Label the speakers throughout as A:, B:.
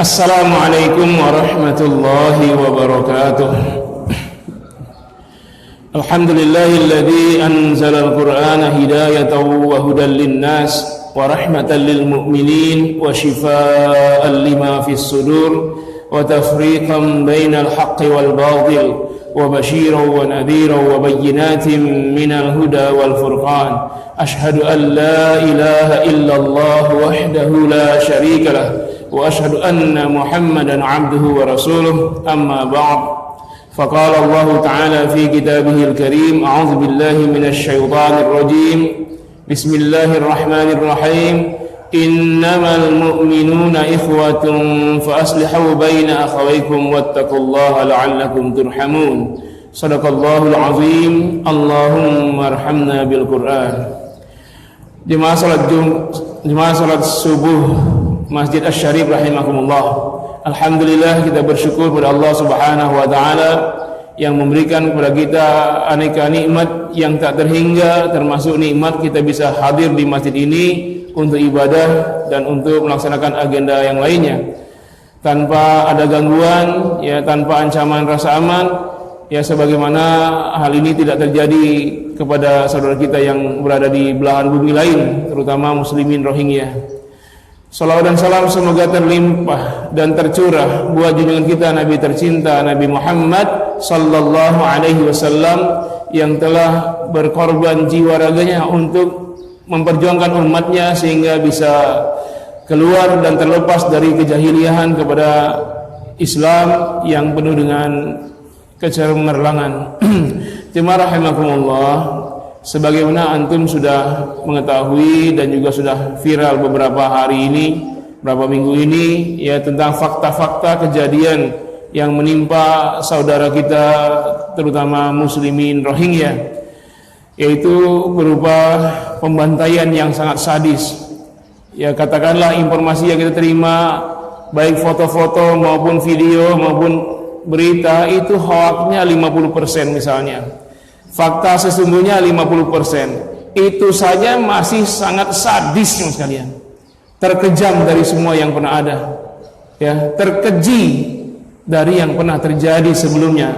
A: Assalamualaikum warahmatullahi wabarakatuh. Alhamdulillahilladzi anzala al-Qur'ana hidayatan wa hudan lin-nas wa rahmatan lil mu'minin wa shifaa'an lima fis sudur wa tafriqan bainal haqqi wal batil wa basyiran wa nadhiran wa bayyinatin minal huda wal furqan. Ashhadu an la ilaha illallah wahdahu la syarika lah wa ashhadu anna Muhammadan abduhu wa rasuluh. Amma ba'd. Faqala Allah Ta'ala fi kitabihil karim, a'udzu billahi minasy syaithanir rajim. Bismillahirrahmanirrahim. Innamal mu'minuna ikhwatun fa aslihu baina akhawaykum wattaqullaha la'allakum turhamun. Shadaqallahul azim. Allahumma arhamna bil Qur'an. Jemaah salat subuh Masjid Asy-Syarif rahimakumullah. Alhamdulillah, kita bersyukur kepada Allah Subhanahu wa taala yang memberikan kepada kita aneka nikmat yang tak terhingga, termasuk nikmat kita bisa hadir di masjid ini untuk ibadah dan untuk melaksanakan agenda yang lainnya tanpa ada gangguan, ya, tanpa ancaman rasa aman, ya, sebagaimana hal ini tidak terjadi kepada saudara kita yang berada di belahan bumi lain, terutama muslimin Rohingya. Salawat dan salam semoga terlimpah dan tercurah buat junjungan kita Nabi tercinta Nabi Muhammad sallallahu alaihi wasallam yang telah berkorban jiwa raganya untuk memperjuangkan umatnya sehingga bisa keluar dan terlepas dari kejahiliahan kepada Islam yang penuh dengan kecemerlangan. Jemaah rahimakumullah, sebagaimana antum sudah mengetahui dan juga sudah viral beberapa hari ini, beberapa minggu ini, ya, tentang fakta-fakta kejadian yang menimpa saudara kita terutama muslimin Rohingya, yaitu berupa pembantaian yang sangat sadis. Ya, katakanlah informasi yang kita terima, baik foto-foto maupun video maupun berita, itu hoaknya 50% misalnya. Fakta sesungguhnya 50%. Itu saja masih sangat sadis sekalian. Terkejam dari semua yang pernah ada. Ya, terkeji dari yang pernah terjadi sebelumnya.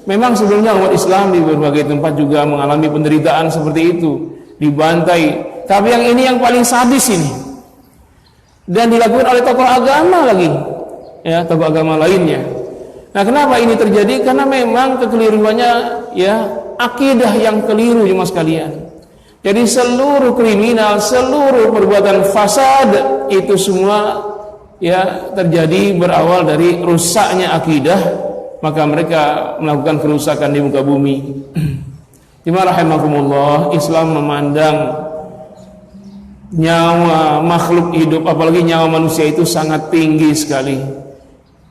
A: Memang sebelumnya umat Islam di berbagai tempat juga mengalami penderitaan seperti itu, dibantai. Tapi yang ini yang paling sadis ini. Dan dilakukan oleh tokoh agama lagi. Ya, tokoh agama lainnya. Nah, kenapa ini terjadi? Karena memang kekeliruannya, ya, akidah yang keliru, jemaah sekalian. Jadi seluruh kriminal, seluruh perbuatan fasad itu semua, ya, terjadi berawal dari rusaknya akidah, maka mereka melakukan kerusakan di muka bumi. Jemaah rahimakumullah, Islam memandang nyawa makhluk hidup, apalagi nyawa manusia, itu sangat tinggi sekali.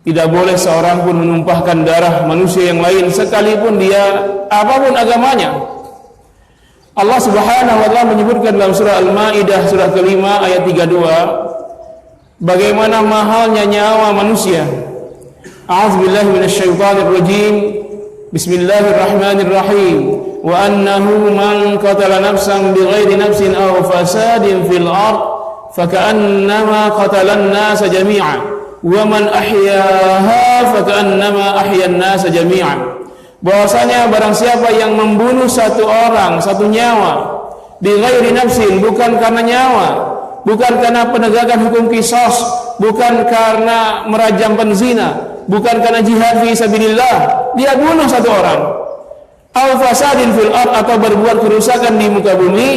A: Tidak boleh seorang pun menumpahkan darah manusia yang lain sekalipun dia apapun agamanya. Allah Subhanahu wa taala menyebutkan dalam surah Al-Maidah surah kelima ayat 32 bagaimana mahalnya nyawa manusia. A'udzubillahi minasyaitonir rajim. Bismillahirrahmanirrahim. Wa annahu man qatala nafsan bighairi nafsin aw fasadin fil ard faka'annama qatalan nasa jami'an. Wa man ahyaha faka'annama ahyan nasa jami'an. Bahwasanya barang siapa yang membunuh satu orang, satu nyawa, bi ghairi nafsin, bukan karena nyawa, bukan karena penegakan hukum qisas, bukan karena merajam penzina, bukan karena jihad fi sabilillah, dia bunuh satu orang. Aw fasadin fil ard, atau berbuat kerusakan di muka bumi,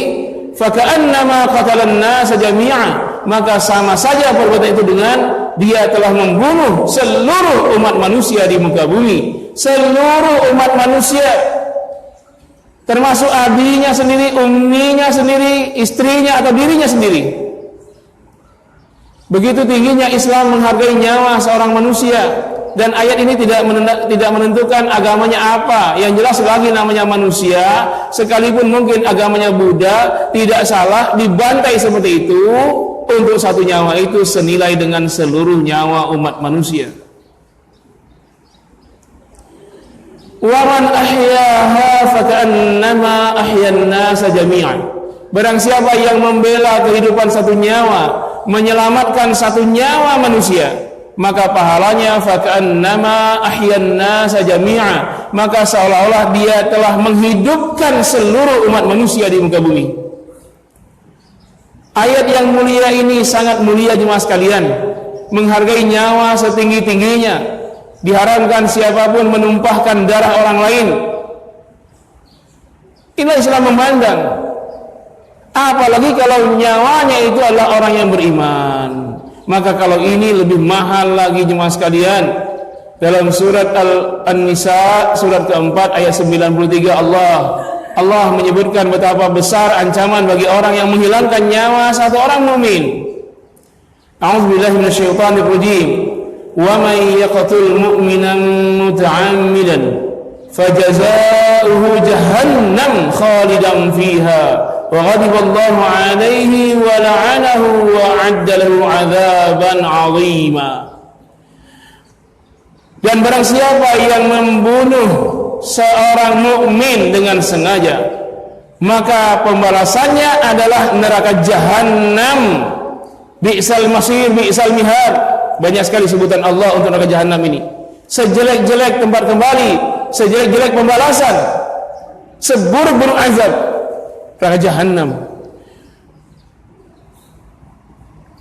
A: faka'annama qatalan nasa jami'an, maka sama saja perbuatan itu dengan dia telah membunuh seluruh umat manusia di muka bumi. Seluruh umat manusia, termasuk abinya sendiri, umminya sendiri, istrinya atau dirinya sendiri. Begitu tingginya Islam menghargai nyawa seorang manusia. Dan ayat ini tidak menentukan agamanya apa. Yang jelas lagi namanya manusia, sekalipun mungkin agamanya Buddha, tidak salah dibantai seperti itu. Untuk satu nyawa itu senilai dengan seluruh nyawa umat manusia. Wa man ahyaha faka'annama ahyan nasa jami'an. Barang siapa yang membela kehidupan satu nyawa, menyelamatkan satu nyawa manusia, maka pahalanya faka'annama ahyan nasa jami'a, maka seolah-olah dia telah menghidupkan seluruh umat manusia di muka bumi. Ayat yang mulia ini sangat mulia jemaah sekalian, menghargai nyawa setinggi-tingginya. Diharamkan siapapun menumpahkan darah orang lain. Inilah Islam memandang. Apalagi kalau nyawanya itu adalah orang yang beriman. Maka kalau ini lebih mahal lagi jemaah sekalian. Dalam surat An-Nisa surat keempat ayat 93 Allah menyebutkan betapa besar ancaman bagi orang yang menghilangkan nyawa satu orang mukmin. A'udzubillahi minasyaitonir rajim. Wa may yaqtul mu'minan muta'ammidan fajazaohu jahannam khalidan fiha wa ghadiballahu 'alaihi wa la'anahu wa 'adda lahu 'adzaban 'azima. Dan barang siapa yang membunuh seorang mukmin dengan sengaja, maka pembalasannya adalah neraka jahanam. Bi'sal masir, bi'sal mihad. Banyak sekali sebutan Allah untuk neraka jahanam ini. Sejelek-jelek tempat kembali, sejelek-jelek pembalasan, seburuk-buruk azab, neraka jahanam.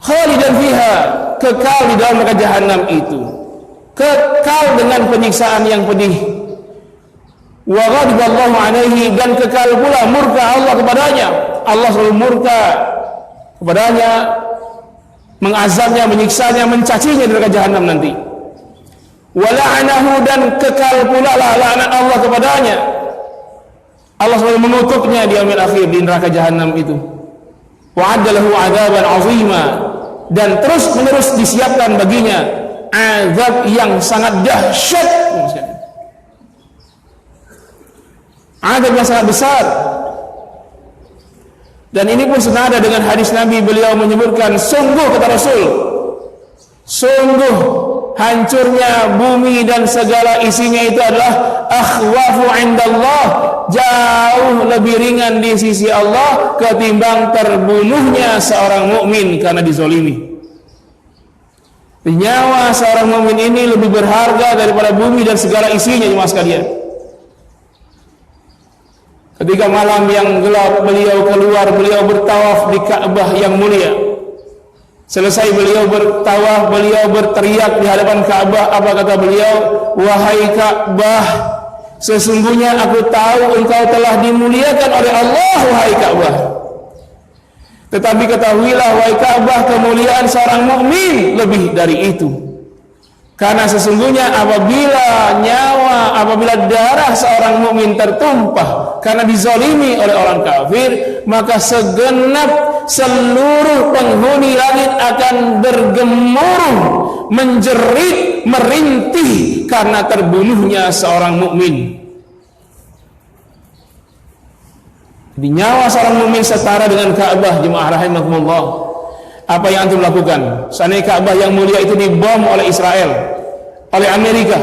A: Khalidan fiha, kekal di dalam neraka jahanam itu, kekal dengan penyiksaan yang pedih. Wa ghadiballahu 'alaihi, dan kekal pula murka Allah kepadanya. Allah selalu murka kepadanya, mengazabnya, menyiksanya, mencacinya di neraka jahanam nanti. Wa la'anahu, dan kekal pula laknat Allah kepadanya. Allah selalu mengutuknya di yaumil akhir di neraka jahanam itu. Wa 'adda lahu 'adzaban 'azima, dan terus menerus disiapkan baginya azab yang sangat dahsyat. Azab yang sangat besar. Dan ini pun senada dengan hadis Nabi, beliau menyebutkan, sungguh kata Rasul, sungguh hancurnya bumi dan segala isinya itu adalah akhwafu indallah, jauh lebih ringan di sisi Allah ketimbang terbunuhnya seorang mukmin karena dizolimi. Nyawa seorang mukmin ini lebih berharga daripada bumi dan segala isinya jemaah sekalian. Ketika malam yang gelap beliau keluar, beliau bertawaf di Ka'bah yang mulia. Selesai beliau bertawaf, beliau berteriak di hadapan Ka'bah. Apa kata beliau? Wahai Ka'bah, sesungguhnya aku tahu engkau telah dimuliakan oleh Allah, wahai Ka'bah. Tetapi ketahuilah wahai Ka'bah, kemuliaan seorang mukmin lebih dari itu. Karena sesungguhnya apabila darah seorang mukmin tertumpah karena dizalimi oleh orang kafir, maka seluruh penghuni langit akan bergemuruh, menjerit, merintih karena terbunuhnya seorang mukmin. Di nyawa seorang mukmin setara dengan Ka'bah, jemaah rahimakumullah. Apa yang antum lakukan? Seandainya Ka'bah yang mulia itu dibom oleh Israel, oleh Amerika,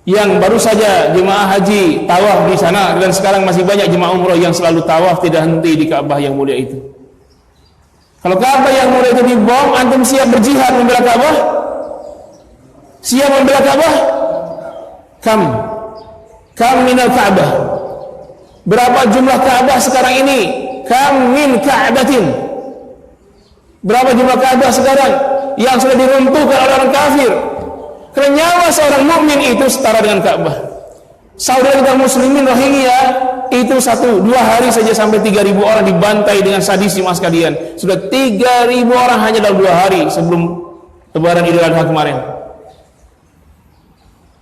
A: yang baru saja jemaah haji tawaf di sana, dan sekarang masih banyak jemaah umroh yang selalu tawaf tidak henti di Ka'bah yang mulia itu. Kalau Ka'bah yang mulia itu dibom, antum siap berjihad membela Ka'bah? Siap membela Ka'bah? Kam minal Ka'bah. Berapa jumlah Ka'bah sekarang ini? Kam min Ka'batin. Berapa jumlah Ka'bah sekarang yang sudah diruntuhkan oleh orang kafir? Karena nyawa seorang mukmin itu setara dengan Ka'bah. Saudara kita muslimin Rohingya itu 1-2 hari saja sampai 3.000 orang dibantai dengan sadis jemaah sekalian. Sudah 3.000 orang hanya dalam 2 hari sebelum Lebaran Idul Adha kemarin.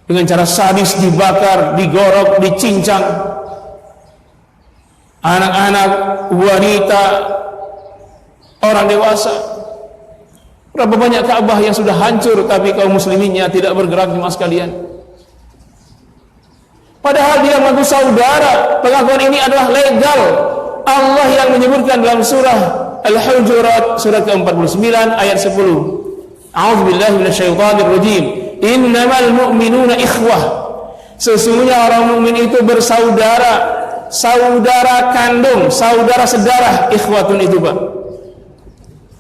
A: Dengan cara sadis dibakar, digorok, dicincang. Anak-anak, wanita, orang dewasa. Berapa banyak Ka'bah yang sudah hancur, tapi kaum musliminnya tidak bergerak jemaah sekalian. Padahal dia mengaku saudara. Pengakuan ini adalah legal. Allah yang menyebutkan dalam surah Al-Hujurat surat ke-49 ayat 10. A'udzubillahi minasyaitonir rajim. Innamal mu'minuna ikhwah. Sesungguhnya orang mukmin itu bersaudara, saudara kandung, saudara sedarah. Ikhwatun itu, Pak.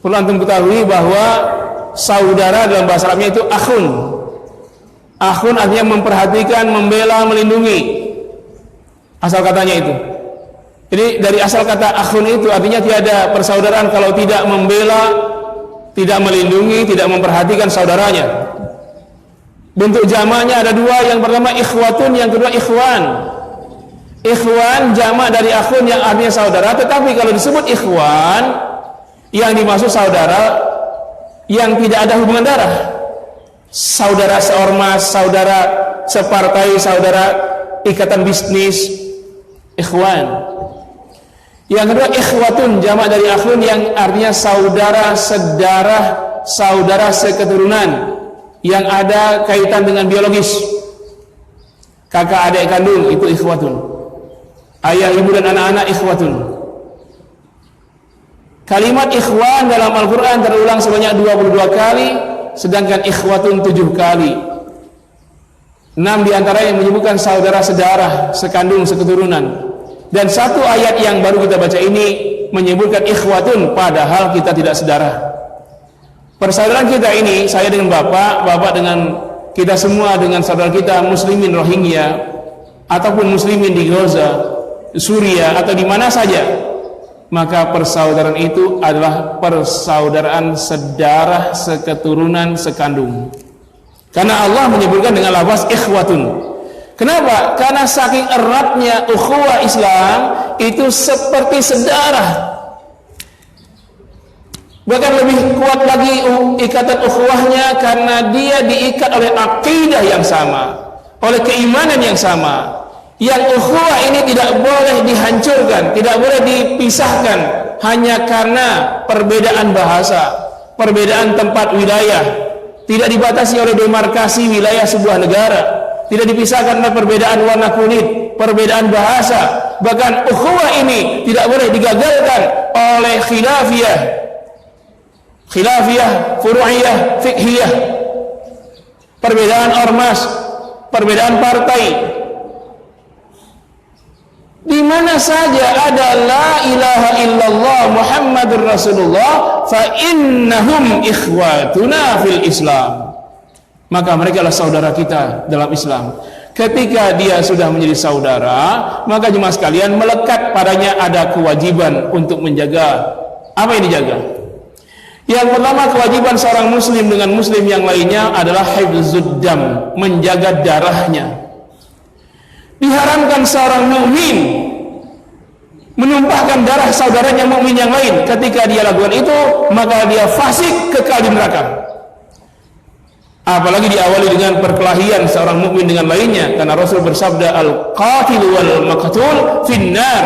A: Perlu antum ketahui bahwa saudara dalam bahasa Arabnya itu akhun. Akhun artinya memperhatikan, membela, melindungi. Asal katanya itu. Jadi dari asal kata akhun itu artinya tiada persaudaraan kalau tidak membela, tidak melindungi, tidak memperhatikan saudaranya. Bentuk jamaknya ada dua, yang pertama ikhwatun, yang kedua ikhwan. Ikhwan jamak dari akhun yang artinya saudara, tetapi kalau disebut ikhwan yang dimaksud saudara yang tidak ada hubungan darah. Saudara seormas, saudara separtai, saudara ikatan bisnis, ikhwan. Yang kedua ikhwatun jamak dari akhun yang artinya saudara sedarah, saudara seketurunan yang ada kaitan dengan biologis. Kakak adik kandung itu ikhwatun. Ayah ibu dan anak-anak ikhwatun. Kalimat ikhwan dalam Al-Quran terulang sebanyak 22 kali, sedangkan ikhwatun 7 kali. 6 diantaranya yang menyebutkan saudara sedarah, sekandung, seketurunan. Dan satu ayat yang baru kita baca ini menyebutkan ikhwatun, padahal kita tidak sedara. Persaudaraan kita ini, saya dengan bapak, bapak dengan kita semua, dengan saudara kita muslimin Rohingya ataupun muslimin di Gaza, Suriah atau di mana saja, maka persaudaraan itu adalah persaudaraan sedarah, seketurunan, sekandung. Karena Allah menyebutkan dengan lafaz ikhwatun. Kenapa? Karena saking eratnya ukhuwah Islam itu seperti sedarah. Bahkan lebih kuat lagi ikatan ukhuwahnya karena dia diikat oleh akidah yang sama, oleh keimanan yang sama. Yang ukhuwah ini tidak boleh dihancurkan, tidak boleh dipisahkan hanya karena perbedaan bahasa, perbedaan tempat wilayah, tidak dibatasi oleh demarkasi wilayah sebuah negara, tidak dipisahkan oleh perbedaan warna kulit, perbedaan bahasa. Bahkan ukhuwah ini tidak boleh digagalkan oleh khilafiyah, furu'iyah, fiqhiyah, perbedaan ormas, perbedaan partai. Di mana saja ada la ilaha illallah Muhammadur Rasulullah fa innahum ikhwatuna fil Islam, maka mereka adalah saudara kita dalam Islam. Ketika dia sudah menjadi saudara, maka jemaah sekalian melekat padanya ada kewajiban untuk menjaga. Apa yang dijaga? Yang pertama, kewajiban seorang muslim dengan muslim yang lainnya adalah hifdzud dam, menjaga darahnya. Diharamkan seorang mukmin menumpahkan darah saudaranya mukmin yang lain. Ketika dia lakukan itu, maka dia fasik, kekal di neraka. Apalagi diawali dengan perkelahian seorang mukmin dengan lainnya, karena Rasul bersabda al-qatil wal maqtul finnar.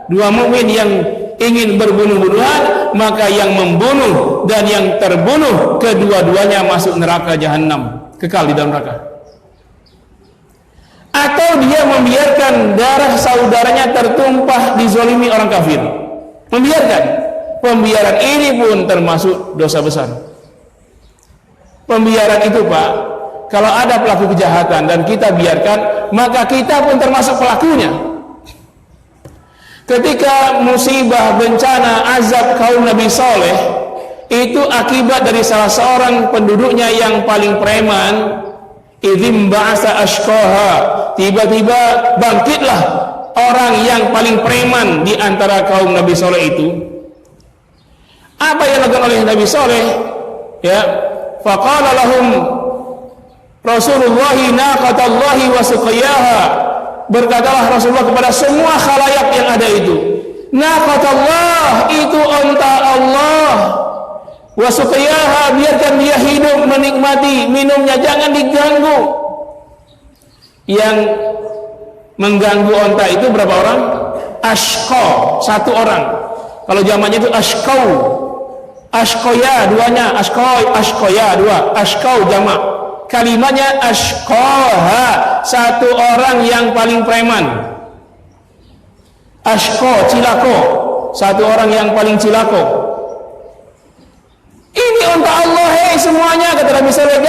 A: Dua mukmin yang ingin berbunuh-bunuhan, maka yang membunuh dan yang terbunuh kedua-duanya masuk neraka jahanam, kekal di dalam neraka. Atau dia membiarkan darah saudaranya tertumpah dizolimi orang kafir, membiarkan. Pembiaran ini pun termasuk dosa besar. Pembiaran itu, Pak, kalau ada pelaku kejahatan dan kita biarkan, maka kita pun termasuk pelakunya. Ketika musibah, bencana, azab kaum Nabi Saleh itu akibat dari salah seorang penduduknya yang paling preman. Idzim ba'asa ashqaha, tiba-tiba bangkitlah orang yang paling preman di antara kaum Nabi Saleh itu. Apa yang dilakukan oleh Nabi Saleh? Ya, faqala lahum Rasulullah naqatallahi wa suqiyaha. Berkatalah Rasulullah kepada semua khalayak yang ada itu, naqatallah itu unta Allah, wa suqiyaha biarkan dia hidup menikmati minumnya, jangan diganggu. Yang mengganggu onta itu berapa orang? Ashqa, satu orang. Kalau zamannya itu ashqau, ashqoya duanya, ashqoya dua, ashqau jamak. Kalimatnya ashqaha, satu orang yang paling preman. Ashqa, cilako, satu orang yang paling cilako. Ini unta Allah, hei semuanya, kata Nabi SAW.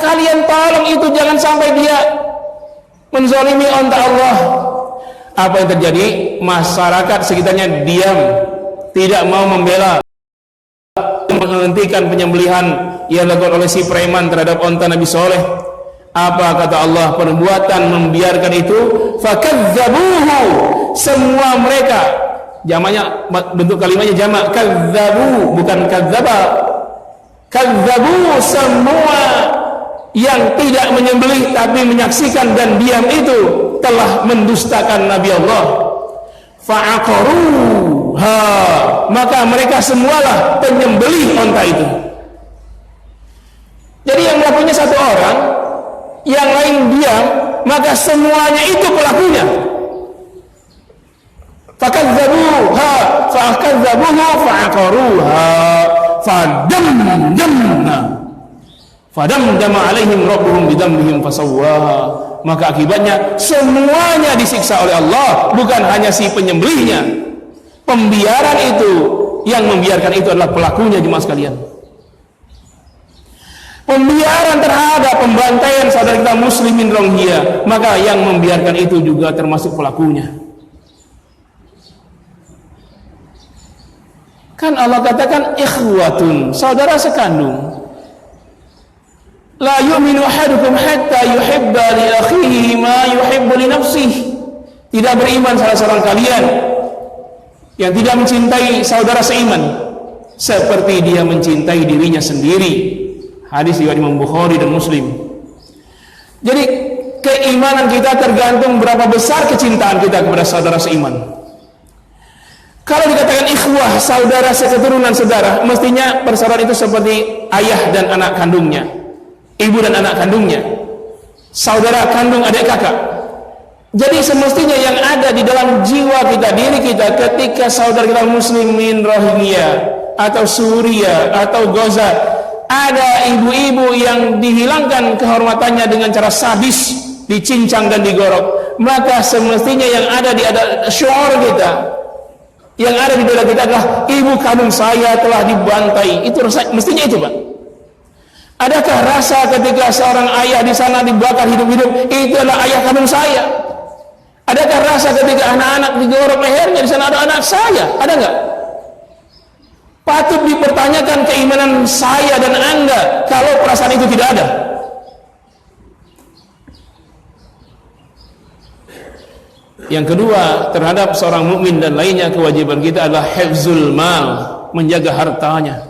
A: Kalian tolong itu, jangan sampai dia menzalimi unta Allah. Apa yang terjadi? Masyarakat sekitarnya diam, tidak mau membela, menghentikan penyembelihan yang dilakukan oleh si preman terhadap onta Nabi Soleh. Apa kata Allah? Perbuatan membiarkan itu, fakadzabuhu, semua mereka, jamaknya, bentuk kalimatnya jamak, kadzabu, bukan kadzaba. Kadzabu, semua yang tidak menyembelih tapi menyaksikan dan diam itu telah mendustakan Nabi Allah. Fa'aqaruha, maka mereka semualah penyembelih onta itu. Jadi yang melakukannya satu orang, yang lain diam, maka semuanya itu pelakunya. Fakadzabuha fa'akadzabuha fa'aqaruha fadamdama alaihim rabbuhum bidambihim fasawwaha. Maka akibatnya semuanya disiksa oleh Allah, bukan hanya si penyembelihnya. Pembiaran itu, yang membiarkan itu adalah pelakunya, jemaah sekalian. Pembiaran terhadap pembantaian saudara kita muslimin Rohingya, maka yang membiarkan itu juga termasuk pelakunya. Kan Allah katakan ikhwatun, saudara sekandung. La yu'minu ahadukum hatta yuhibba li akhihi ma yuhibbu li nafsihi. Tidak beriman salah seorang kalian yang tidak mencintai saudara seiman seperti dia mencintai dirinya sendiri. Hadis riwayat Imam Bukhari dan Muslim. Jadi keimanan kita tergantung berapa besar kecintaan kita kepada saudara seiman. Kalau dikatakan ikhwah, saudara seketurunan saudara, mestinya persaudaraan itu seperti ayah dan anak kandungnya, ibu dan anak kandungnya, saudara kandung adik kakak. Jadi semestinya yang ada di dalam jiwa kita, diri kita, ketika saudara kita muslimin Rohingya atau Suria atau Gaza, ada ibu-ibu yang dihilangkan kehormatannya dengan cara sadis, dicincang dan digorok, maka semestinya yang ada di syuur kita, yang ada di dada kita adalah ibu kandung saya telah dibantai. Itu mestinya itu, Pak. Adakah rasa ketika seorang ayah di sana dibakar hidup-hidup, itu adalah ayah kandung saya? Adakah rasa ketika anak-anak digorok lehernya, di sana ada anak saya? Ada enggak? Patut dipertanyakan keimanan saya dan Anda kalau perasaan itu tidak ada. Yang kedua, terhadap seorang mukmin dan lainnya, kewajiban kita adalah hifzul mal, menjaga hartanya.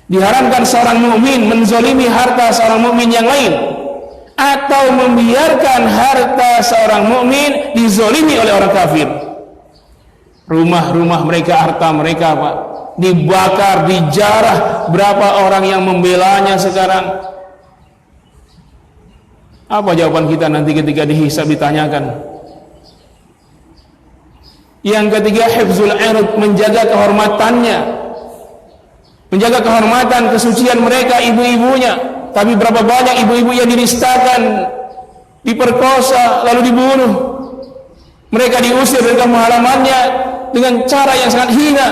A: Diharamkan seorang mukmin menzalimi harta seorang mukmin yang lain, atau membiarkan harta seorang mukmin dizalimi oleh orang kafir. Rumah-rumah mereka, harta mereka, Pak, dibakar, dijarah. Berapa orang yang membelanya sekarang? Apa jawaban kita nanti ketika dihisab, ditanyakan? Yang ketiga, hifzul ird, menjaga kehormatannya, menjaga kehormatan, kesucian mereka, ibu-ibunya. Tapi berapa banyak ibu-ibu yang dinistakan, diperkosa, lalu dibunuh. Mereka diusir dari kampung halamannya dengan cara yang sangat hina.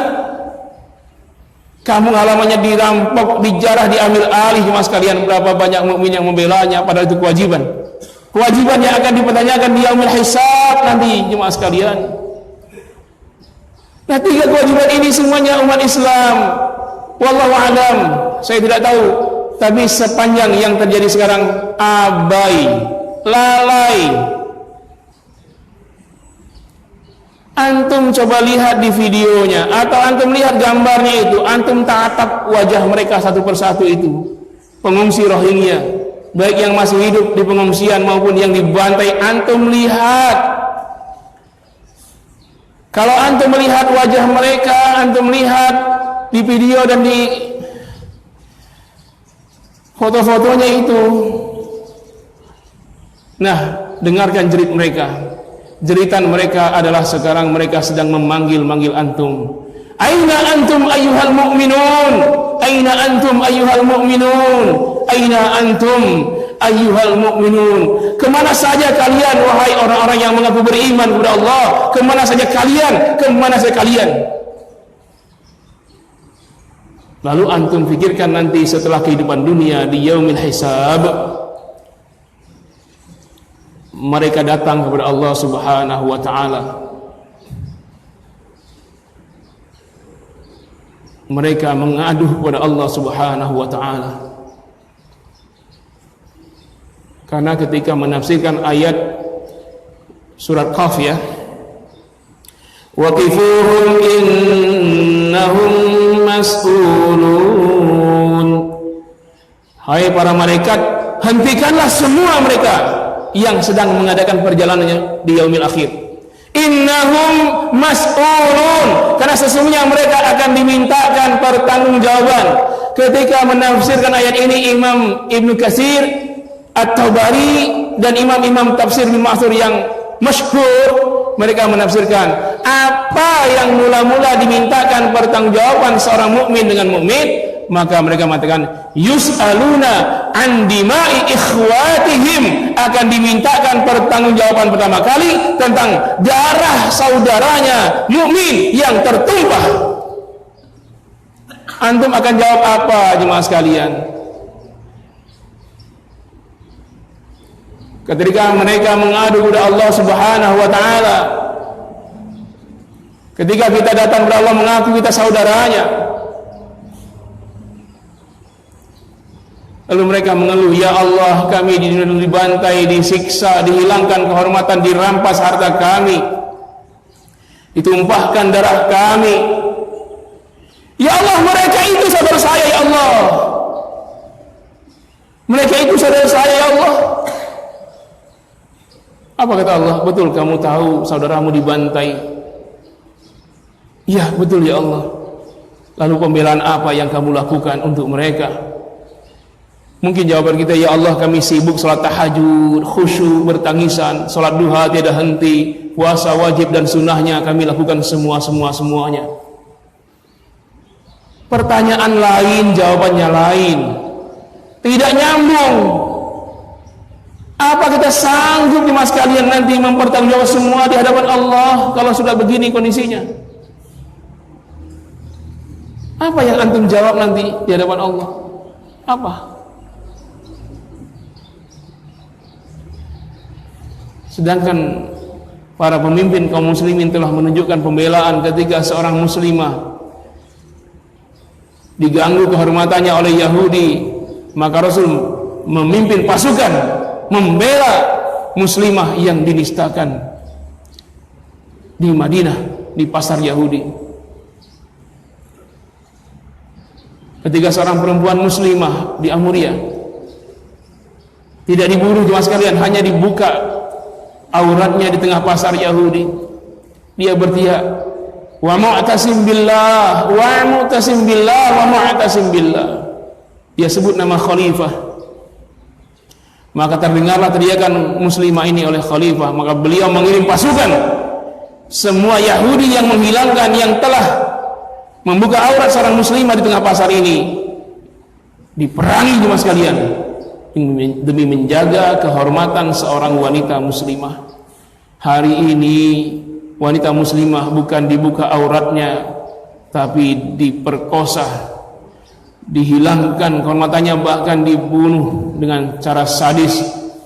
A: Kampung halamannya dirampok, dijarah, diambil alih. Jemaah sekalian, berapa banyak mukmin yang membelanya, padahal itu kewajiban. Kewajiban yang akan dipertanyakan di yaumil hisab nanti, jemaah sekalian. Nah, tiga kewajiban ini semuanya umat Islam, wallahu alam, saya tidak tahu, tapi sepanjang yang terjadi sekarang abai, lalai. Antum coba lihat di videonya, atau antum lihat gambarnya itu, antum tatap wajah mereka satu persatu itu, pengungsi Rohingya, baik yang masih hidup di pengungsian maupun yang dibantai. Antum lihat. Kalau antum melihat wajah mereka, antum lihat di video dan di foto-fotonya itu, nah, dengarkan jerit mereka. Jeritan mereka adalah sekarang mereka sedang memanggil-manggil antum. Aina antum ayyuhal mu'minun? Aina antum ayyuhal mu'minun? Aina antum ayyuhal mu'minun? Kemana saja kalian, wahai orang-orang yang mengaku beriman kepada Allah? Kemana saja kalian? Kemana saja kalian? Lalu antum pikirkan nanti setelah kehidupan dunia di yaumil hisab, mereka datang kepada Allah Subhanahu wa ta'ala. Mereka mengadu kepada Allah Subhanahu wa ta'ala. Karena ketika menafsirkan ayat surat Qaf ya, waqifuhum innahum mas'ulun, hai para malaikat, hentikanlah semua mereka yang sedang mengadakan perjalanannya di yaumil akhir. Innahum mas'ulun, karena sesungguhnya mereka akan dimintakan pertanggungjawaban. Ketika menafsirkan ayat ini, Imam Ibnu Katsir, At-Tabari dan imam-imam tafsir Ibnu Ma'thur yang masyhur, mereka menafsirkan apa yang mula-mula dimintakan pertanggungjawaban seorang mukmin dengan mukmin, maka mereka mengatakan yus'aluna an dima'i ikhwatihim, akan dimintakan pertanggungjawaban pertama kali tentang darah saudaranya mukmin yang tertumpah. Antum akan jawab apa jemaah sekalian? Ketika mereka mengadu kepada Allah Subhanahu wa taala, ketika kita datang kepada Allah mengaku kita saudaranya, lalu mereka mengeluh, ya Allah, kami dibantai, disiksa, dihilangkan kehormatan, dirampas harta kami, ditumpahkan darah kami. Ya Allah, mereka itu saudara saya ya Allah, mereka itu saudara saya ya Allah. Apa kata Allah? Betul kamu tahu saudaramu dibantai. Ya betul ya Allah. Lalu pembelaan apa yang kamu lakukan untuk mereka? Mungkin jawaban kita, ya Allah, kami sibuk salat tahajud, khusyuk, bertangisan, salat duha tiada henti, puasa wajib dan sunnahnya kami lakukan semuanya. Pertanyaan lain, jawabannya lain, tidak nyambung. Apa kita sanggup jemaah sekalian nanti mempertanggungjawab semua di hadapan Allah kalau sudah begini kondisinya? Apa yang antum jawab nanti di hadapan Allah? Apa? Sedangkan para pemimpin kaum muslimin telah menunjukkan pembelaan ketika seorang muslimah diganggu kehormatannya oleh Yahudi, maka Rasul memimpin pasukan membela muslimah yang dinistakan di Madinah, di pasar Yahudi. Ketika seorang perempuan muslimah di Amuria tidak dibunuh jemaah sekalian, hanya dibuka auratnya di tengah pasar Yahudi, dia berteriak, wa mu'tasim billah, wa mu'tasim billah, wa mu'tasim billah. Dia sebut nama khalifah. Maka terdengarlah teriakan muslimah ini oleh khalifah, maka beliau mengirim pasukan, semua Yahudi yang menghilangkan, yang telah membuka aurat seorang muslimah di tengah pasar ini diperangi jemaah sekalian, demi menjaga kehormatan seorang wanita muslimah. Hari ini wanita muslimah bukan dibuka auratnya, tapi diperkosa, dihilangkan kehormatannya, bahkan dibunuh dengan cara sadis.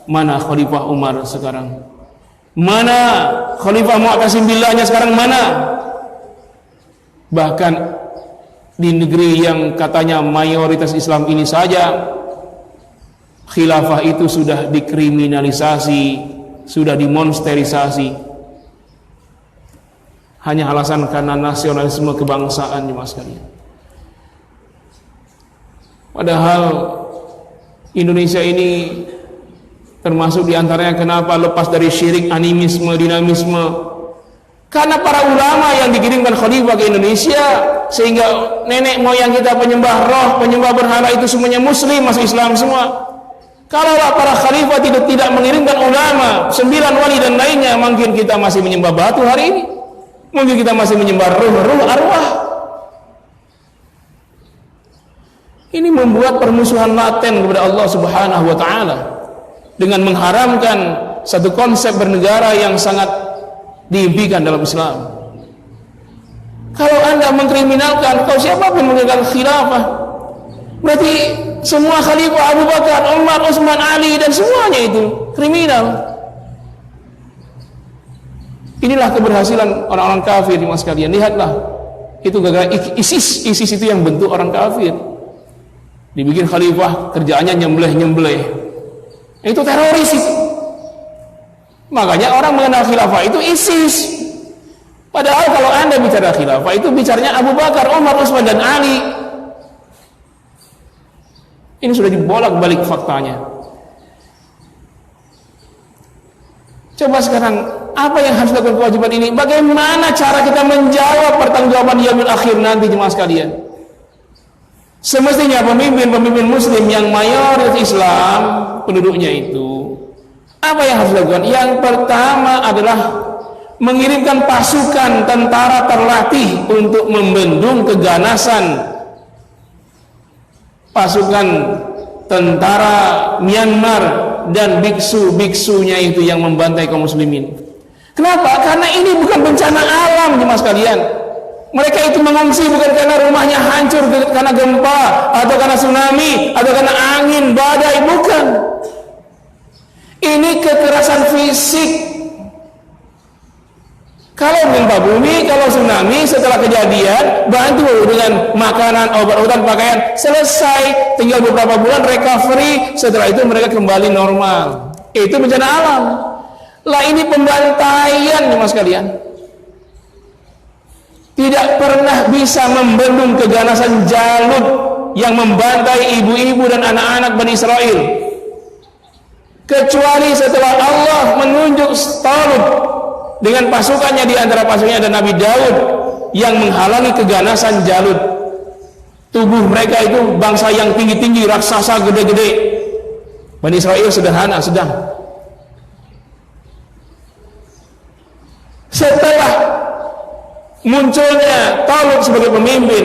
A: Mana Khalifah Umar sekarang? Mana Khalifah Mu'tasim billahnya sekarang? Mana? Bahkan di negeri yang katanya mayoritas Islam ini saja, khilafah itu sudah dikriminalisasi, sudah dimonsterisasi, hanya alasan karena nasionalisme kebangsaan jemaah sekalian. Padahal Indonesia ini termasuk diantaranya kenapa lepas dari syirik, animisme, dinamisme, karena para ulama yang dikirimkan khalifah ke Indonesia, sehingga nenek moyang kita penyembah roh, penyembah berhala itu semuanya muslim, masuk Islam semua. Kalaulah para khalifah tidak mengirimkan ulama, 9 wali dan lainnya, mungkin kita masih menyembah batu hari ini, mungkin kita masih menyembah ruh arwah. Ini membuat permusuhan laten kepada Allah Subhanahu wa taala dengan mengharamkan satu konsep bernegara yang sangat diimpikan dalam Islam. Kalau Anda mengkriminalkan, kalau siapapun meninggalkan khilafah, berarti semua khalifah Abu Bakar, Umar, Utsman, Ali dan semuanya itu kriminal. Inilah keberhasilan orang-orang kafir jemaah sekalian. Lihatlah, itu gara-gara ISIS itu yang bentuk orang kafir. Dibikin khalifah, kerjaannya nyembelih. Itu teroris itu. Makanya orang mengenal khilafah itu ISIS. Padahal kalau Anda bicara khilafah itu bicaranya Abu Bakar, Umar, Utsman dan Ali. Ini sudah dibolak-balik faktanya. Coba sekarang apa yang harus dilakukan kewajiban ini? Bagaimana cara kita menjawab pertanggungjawaban yaumul akhir nanti, jemaah sekalian? Semestinya pemimpin-pemimpin muslim yang mayoritas Islam penduduknya itu, apa yang harus dilakukan? Yang pertama adalah mengirimkan pasukan tentara terlatih untuk membendung keganasan pasukan tentara Myanmar dan biksu-biksunya itu yang membantai kaum muslimin. Kenapa? Karena ini bukan bencana alam, jemaah sekalian. Mereka itu mengungsi bukan karena rumahnya hancur karena gempa atau karena tsunami atau karena angin badai, bukan. Ini kekerasan fisik. Kalau gempa bumi, kalau tsunami, setelah kejadian bantu dengan makanan, obat-obatan, pakaian, selesai, tinggal beberapa bulan recovery, setelah itu mereka kembali normal. Itu bencana alam. Lah ini pembantaian, jemaah sekalian. Tidak pernah bisa membendung keganasan Jalut yang membantai ibu-ibu dan anak-anak Bani Israel, kecuali setelah Allah menunjuk Talut dengan pasukannya, di antara pasukannya ada Nabi Daud yang menghalangi keganasan Jalut. Tubuh mereka itu bangsa yang tinggi-tinggi, raksasa gede-gede. Bani Israel sederhana, sedang. Setelah munculnya Talut sebagai pemimpin,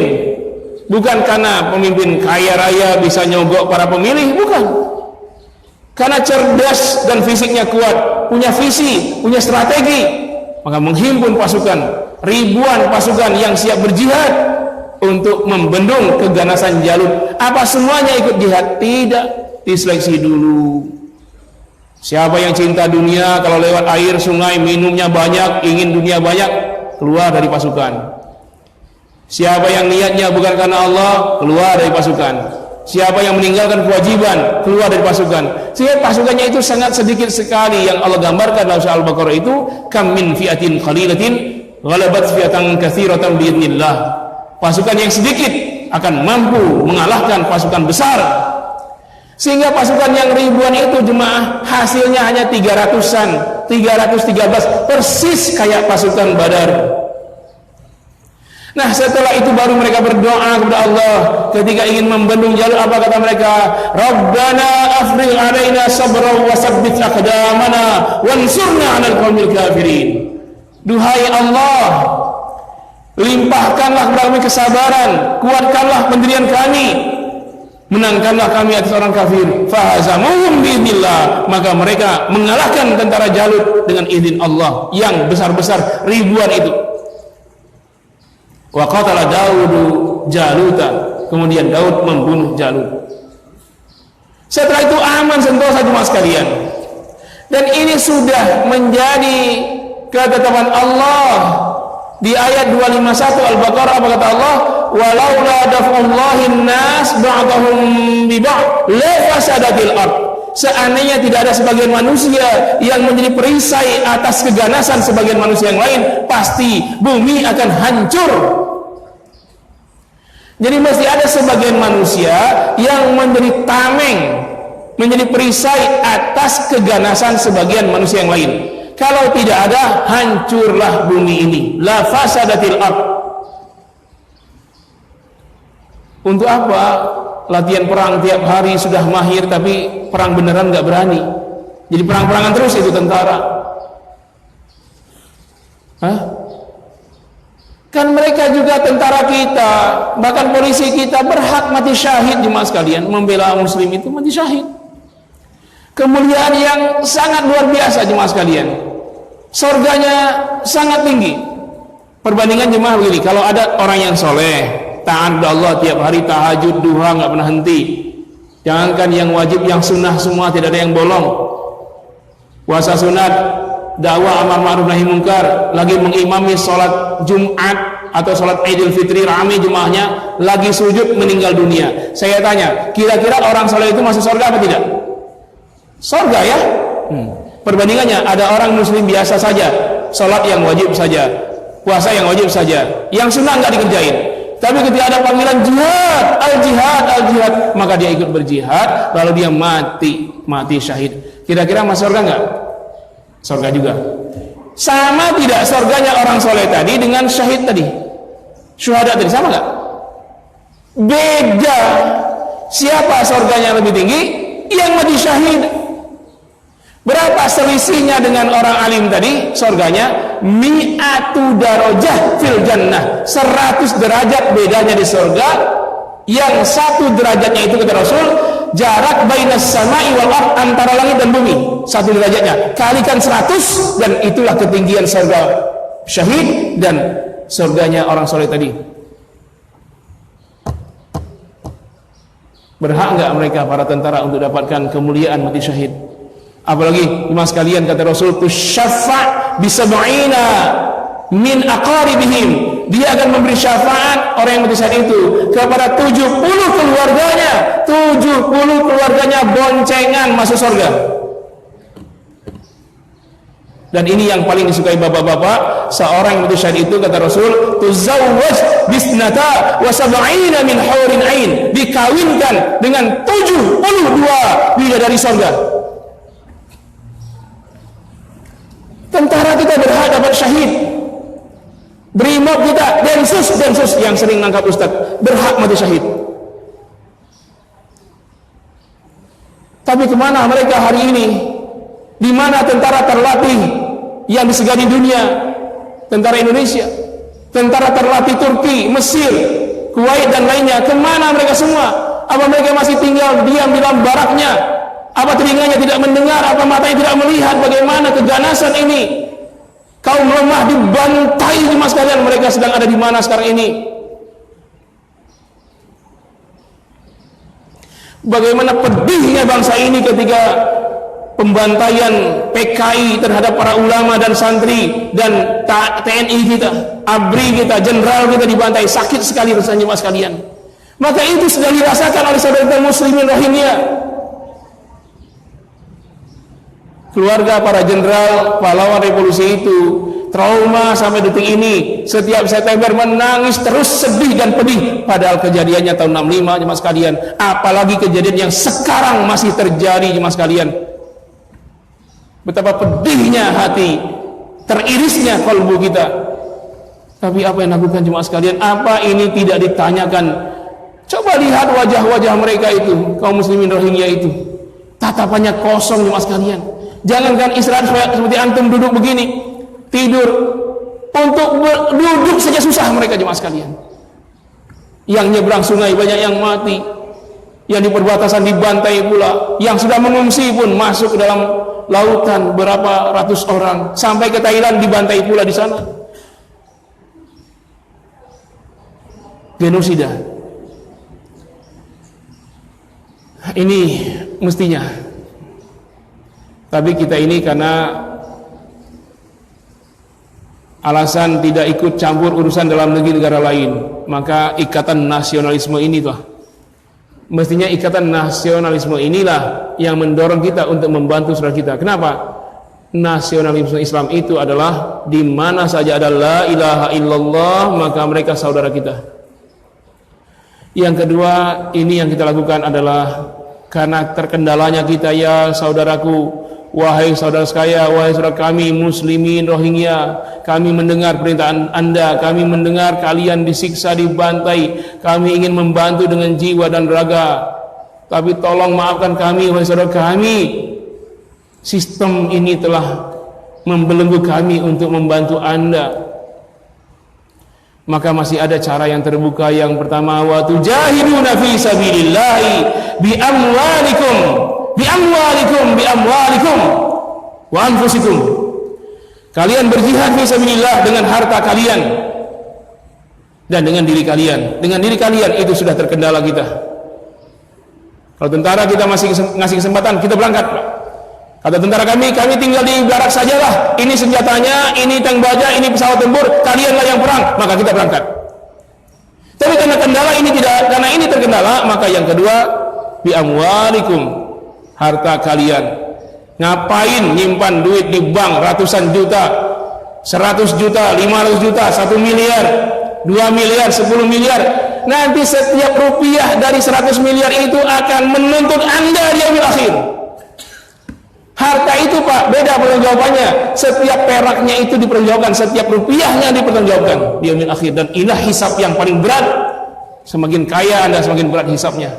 A: bukan karena pemimpin kaya raya bisa nyogok para pemilih, bukan. Karena cerdas dan fisiknya kuat, punya visi, punya strategi, maka menghimpun pasukan, ribuan pasukan yang siap berjihad untuk membendung keganasan Jalut. Apa semuanya ikut jihad? Tidak, diseleksi dulu. Siapa yang cinta dunia, kalau lewat air, sungai, minumnya banyak, ingin dunia banyak, keluar dari pasukan. Siapa yang niatnya bukan karena Allah, keluar dari pasukan. Siapa yang meninggalkan kewajiban, keluar dari pasukan. Sehingga pasukannya itu sangat sedikit sekali. Yang Allah gambarkan dalam surah Al-Baqarah itu, kam min fi'atin khalilatin ghalabat fi'atan katsiratan biidznillah. Pasukan yang sedikit akan mampu mengalahkan pasukan besar. Sehingga pasukan yang ribuan itu, jemaah, hasilnya hanya 300-an, 313, persis kayak pasukan Badar. Nah, setelah itu baru mereka berdoa kepada Allah ketika ingin membendung Jalut. Apa kata mereka? Rabbana afrigh alaina sabran wa tsabbit aqdamana wansurna 'alal qaumil kafirin. Duhai Allah, limpahkanlah kepada kami kesabaran, kuatkanlah pendirian kami, menangkanlah kami atas orang kafir. Fahazamuhum biidznillah, maka mereka mengalahkan tentara Jalut dengan izin Allah yang besar-besar ribuan itu. Wa qatala Daudu Jaluta, kemudian Daud membunuh Jalut. Setelah itu aman sentosa, jemaah sekalian. Dan ini sudah menjadi ketetapan Allah di ayat 251 Al-Baqarah. Apa kata Allah? Walaula daf'ullahin nas ba'dahum bi ba'd la fasadatil ard. Seandainya tidak ada sebagian manusia yang menjadi perisai atas keganasan sebagian manusia yang lain, pasti bumi akan hancur. Jadi mesti ada sebagian manusia yang menjadi tameng, menjadi perisai atas keganasan sebagian manusia yang lain. Kalau tidak ada, hancurlah bumi ini. La fasadatil ard. Untuk apa latihan perang tiap hari sudah mahir, tapi perang beneran nggak berani? Jadi perang-perangan terus itu tentara. Hah? Kan mereka juga tentara kita, bahkan polisi kita berhak mati syahid, jemaah sekalian. Membela muslim itu mati syahid. Kemuliaan yang sangat luar biasa, jemaah sekalian. Surganya sangat tinggi. Perbandingan jemaah begini, kalau ada orang yang soleh, taat kepada Allah tiap hari, tahajud, duha, nggak pernah henti. Jangankan yang wajib, yang sunnah semua tidak ada yang bolong. Puasa sunat, dakwah amar ma'ruf nahi munkar, lagi mengimami sholat Jumat atau sholat Idul Fitri, ramai jemaahnya, lagi sujud meninggal dunia. Saya tanya, kira-kira orang soleh itu masuk surga apa tidak? Surga ya. Perbandingannya, ada orang muslim biasa saja, sholat yang wajib saja, puasa yang wajib saja, yang sunnah nggak dikerjain. Tapi ketika ada panggilan jihad, al-jihad, maka dia ikut berjihad, lalu dia mati syahid. Kira-kira masuk surga nggak? Surga juga. Sama tidak surganya orang soleh tadi dengan syahid tadi? Syuhada tadi sama nggak? Beda. Siapa surganya lebih tinggi? Yang mati syahid. Berapa selisihnya dengan orang alim tadi? Surganya mi'atu darajah fil jannah, 100 derajat bedanya di surga. Yang 1 derajatnya itu kata Rasul, jarak bainas sama'i wal ard, antara langit dan bumi, 1 derajatnya kalikan 100, dan itulah ketinggian surga syahid dan surganya orang soleh tadi. Berhak enggak mereka para tentara untuk dapatkan kemuliaan mati syahid? Apalagi jemaah sekalian, kata Rasul, tusyafa' bisab'ina min aqaribihim, dia akan memberi syafaat orang yang mati syahid itu kepada 70 keluarganya, 70 keluarganya boncengan masuk surga. Dan ini yang paling disukai bapak-bapak, seorang yang mati syahid itu kata Rasul, tuzawwaj bisnata wa sab'ina min haurin ain, dikawinkan dengan 72 bidadari surga. Tentara kita berhak dapat syahid, brimob kita, densus yang sering nangkap ustaz, berhak mati syahid. Tapi kemana mereka hari ini? Di mana tentara terlatih yang disegani dunia? Tentara Indonesia, tentara terlatih Turki, Mesir, Kuwait dan lainnya, kemana mereka semua? Apa mereka masih tinggal diam di dalam baraknya? Apa telinganya tidak mendengar, apa matanya tidak melihat bagaimana keganasan ini? Kaum lemah dibantai jemaah sekalian, mereka sedang ada di mana sekarang ini? Bagaimana pedihnya bangsa ini ketika pembantaian PKI terhadap para ulama dan santri dan TNI kita, ABRI kita, jenderal kita dibantai, sakit sekali rasanya jemaah sekalian. Maka itu sedang dirasakan oleh saudara muslimin Rohingya. Keluarga para jenderal pahlawan revolusi itu trauma sampai detik ini. Setiap September menangis terus, sedih dan pedih. Padahal kejadiannya tahun 65 jemaah sekalian. Apalagi kejadian yang sekarang masih terjadi jemaah sekalian. Betapa pedihnya hati, teririsnya kalbu kita. Tapi apa yang dilakukan jemaah sekalian? Apa ini tidak ditanyakan? Coba lihat wajah-wajah mereka itu, kaum muslimin Rohingya itu. Tatapannya kosong jemaah sekalian. Jangankan istirahat seperti antum duduk begini, tidur, untuk duduk saja susah mereka jemaah sekalian. Yang nyebrang sungai banyak yang mati, yang di perbatasan dibantai pula, yang sudah mengungsi pun masuk ke dalam lautan berapa ratus orang, sampai ke Thailand dibantai pula di sana. Genosida. Ini mestinya. Tapi kita ini karena alasan tidak ikut campur urusan dalam negeri negara lain, maka ikatan nasionalisme ini tuh. Mestinya ikatan nasionalisme inilah yang mendorong kita untuk membantu saudara kita. Kenapa? Nasionalisme Islam itu adalah di mana saja ada la ilaha illallah, maka mereka saudara kita. Yang kedua, ini yang kita lakukan adalah karena terkendalanya kita, ya saudaraku, wahai saudara sekaya, wahai saudara kami muslimin Rohingya, kami mendengar perintah Anda, kami mendengar kalian disiksa, dibantai, kami ingin membantu dengan jiwa dan raga, tapi tolong maafkan kami wahai saudara kami, sistem ini telah membelenggu kami untuk membantu Anda. Maka masih ada cara yang terbuka. Yang pertama, wa tujahiduna fi sabilillahi bi amwalikum wa anfusikum. Kalian berjihad fi sabilillah dengan harta kalian dan dengan diri kalian. Dengan diri kalian itu sudah terkendala kita. Kalau tentara kita masih ngasih kesempatan, kita berangkat. Kata tentara kami tinggal di barak sajalah. Ini senjatanya, ini tank baja, ini pesawat tempur, kalianlah yang perang, maka kita berangkat. Tapi karena kendala ini tidak, karena ini terkendala, maka yang kedua, bi amwalikum, harta kalian. Ngapain nyimpan duit di bank ratusan juta, 100 juta, 500 juta, 1 miliar, 2 miliar, 10 miliar. Nanti setiap rupiah dari 100 miliar itu akan menuntut Anda di yaumil akhir. Harta itu Pak, beda pertanggungjawabannya. Setiap peraknya itu dipertanggungjawabkan, setiap rupiahnya dipertanggungjawabkan di yaumil akhir. Dan inilah hisab yang paling berat. Semakin kaya Anda, semakin berat hisabnya.